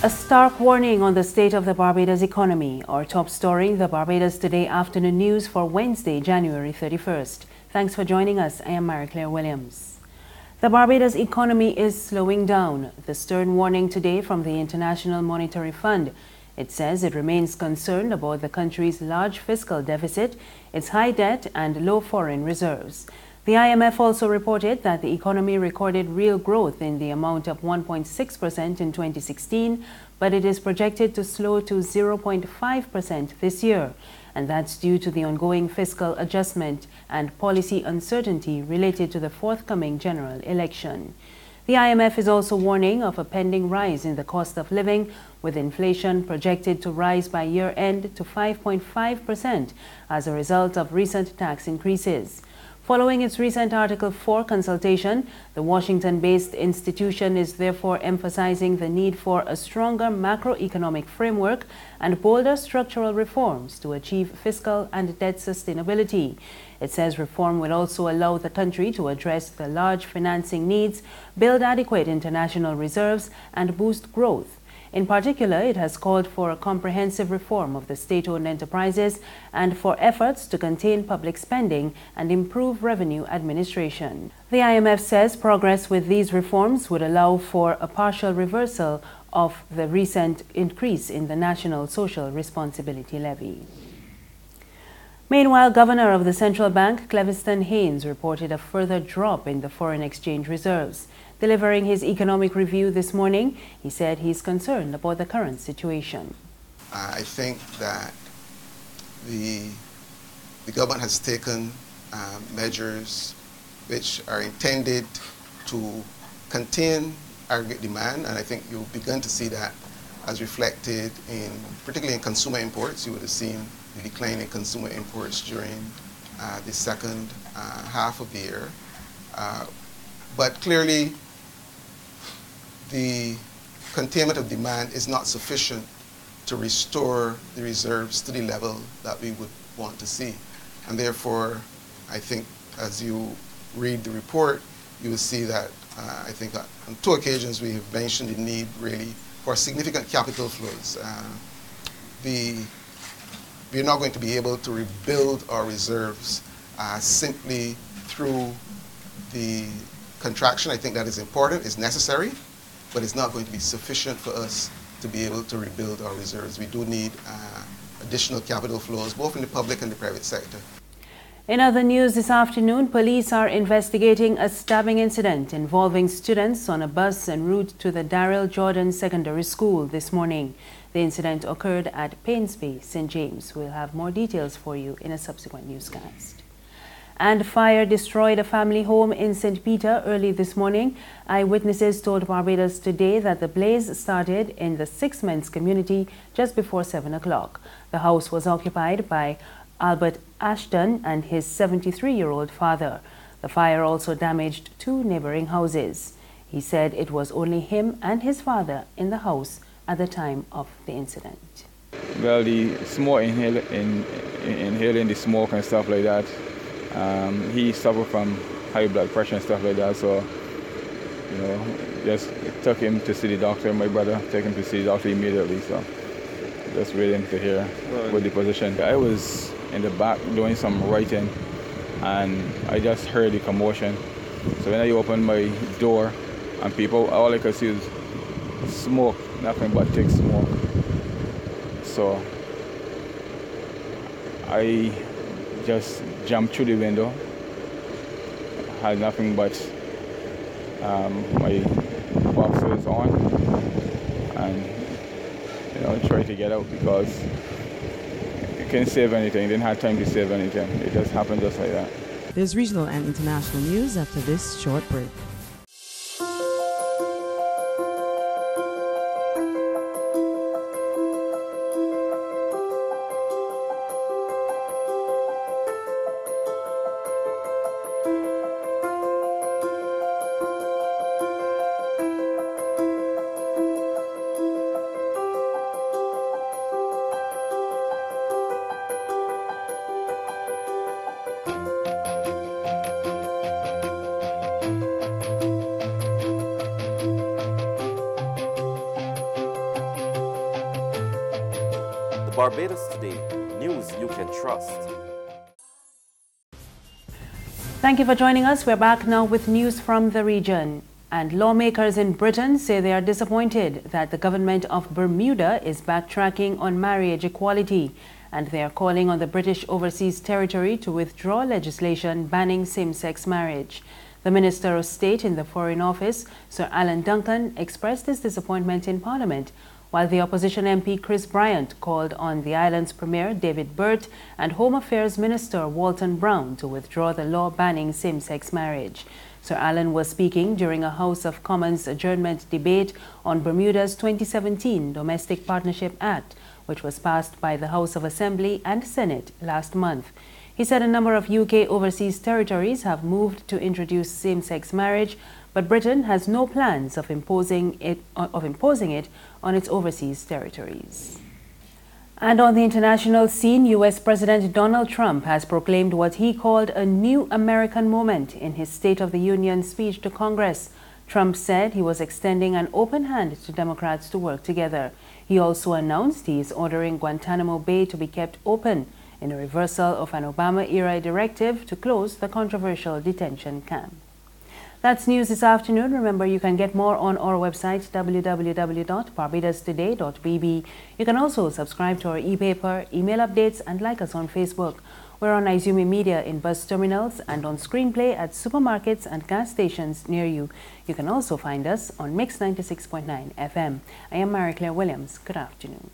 A stark warning on the state of the Barbados economy. Our top story, the Barbados Today afternoon news for Wednesday, January 31st. Thanks for joining us. I am Mary-Claire Williams. The Barbados economy is slowing down. The stern warning today from the International Monetary Fund. It says it remains concerned about the country's large fiscal deficit, its high debt and low foreign reserves. The IMF also reported that the economy recorded real growth in the amount of 1.6% in 2016, but it is projected to slow to 0.5% this year. And that's due to the ongoing fiscal adjustment and policy uncertainty related to the forthcoming general election. The IMF is also warning of a pending rise in the cost of living, with inflation projected to rise by year-end to 5.5% as a result of recent tax increases. Following its recent Article 4 consultation, the Washington-based institution is therefore emphasizing the need for a stronger macroeconomic framework and bolder structural reforms to achieve fiscal and debt sustainability. It says reform will also allow the country to address the large financing needs, build adequate international reserves, and boost growth. In particular, it has called for a comprehensive reform of the state-owned enterprises and for efforts to contain public spending and improve revenue administration. The IMF says progress with these reforms would allow for a partial reversal of the recent increase in the National Social Responsibility Levy. Meanwhile, Governor of the Central Bank, Cleviston Haynes, reported a further drop in the foreign exchange reserves. Delivering his economic review this morning, he said he's concerned about the current situation. I think that the government has taken measures which are intended to contain aggregate demand, and I think you'll begin to see that as reflected particularly in consumer imports. You would have seen the decline in consumer imports during the second half of the year. But clearly, the containment of demand is not sufficient to restore the reserves to the level that we would want to see. And therefore, I think as you read the report, you will see that I think on two occasions we have mentioned the need really for significant capital flows. We're not going to be able to rebuild our reserves simply through the contraction. I think that is important, is necessary, but it's not going to be sufficient for us to be able to rebuild our reserves. We do need additional capital flows, both in the public and the private sector. In other news this afternoon, police are investigating a stabbing incident involving students on a bus en route to the Darrell Jordan Secondary School this morning. The incident occurred at Painsby, St. James. We'll have more details for you in a subsequent newscast. And fire destroyed a family home in St. Peter early this morning. Eyewitnesses told Barbados Today that the blaze started in the Six Men's community just before 7 o'clock. The house was occupied by Albert Ashton and his 73-year-old father. The fire also damaged two neighboring houses. He said it was only him and his father in the house at the time of the incident. Well, the smoke, inhaling the smoke and stuff like that, he suffered from high blood pressure and stuff like that, so, you know, just took him to see the doctor. My brother took him to see the doctor immediately, so just waiting to hear what the position. I was in the back doing some writing, and I just heard the commotion. So when I opened my door, and people, all I could see was smoke, nothing but thick smoke. So I just jumped through the window, had nothing but my boxers on, and tried to get out because you can't save anything. Didn't have time to save anything. It just happened just like that. There's regional and international news after this short break. Barbados Today, news you can trust. Thank you for joining us. We're back now with news from the region. And lawmakers in Britain say they are disappointed that the government of Bermuda is backtracking on marriage equality, and they are calling on the British Overseas Territory to withdraw legislation banning same-sex marriage. The Minister of State in the Foreign Office, Sir Alan Duncan, expressed his disappointment in Parliament, while the opposition MP Chris Bryant called on the island's Premier David Burt and Home Affairs Minister Walton Brown to withdraw the law banning same-sex marriage. Sir Alan was speaking during a House of Commons adjournment debate on Bermuda's 2017 Domestic Partnership Act, which was passed by the House of Assembly and Senate last month. He said a number of UK overseas territories have moved to introduce same-sex marriage, but Britain has no plans of imposing it on its overseas territories. And on the international scene, U.S. President Donald Trump has proclaimed what he called a new American moment in his State of the Union speech to Congress. Trump said he was extending an open hand to Democrats to work together. He also announced he is ordering Guantanamo Bay to be kept open in a reversal of an Obama-era directive to close the controversial detention camp. That's news this afternoon. Remember, you can get more on our website, www.barbadostoday.bb. You can also subscribe to our e-paper, email updates, and like us on Facebook. We're on Izumi Media in bus terminals and on Screenplay at supermarkets and gas stations near you. You can also find us on Mix 96.9 FM. I am Mary Claire Williams. Good afternoon.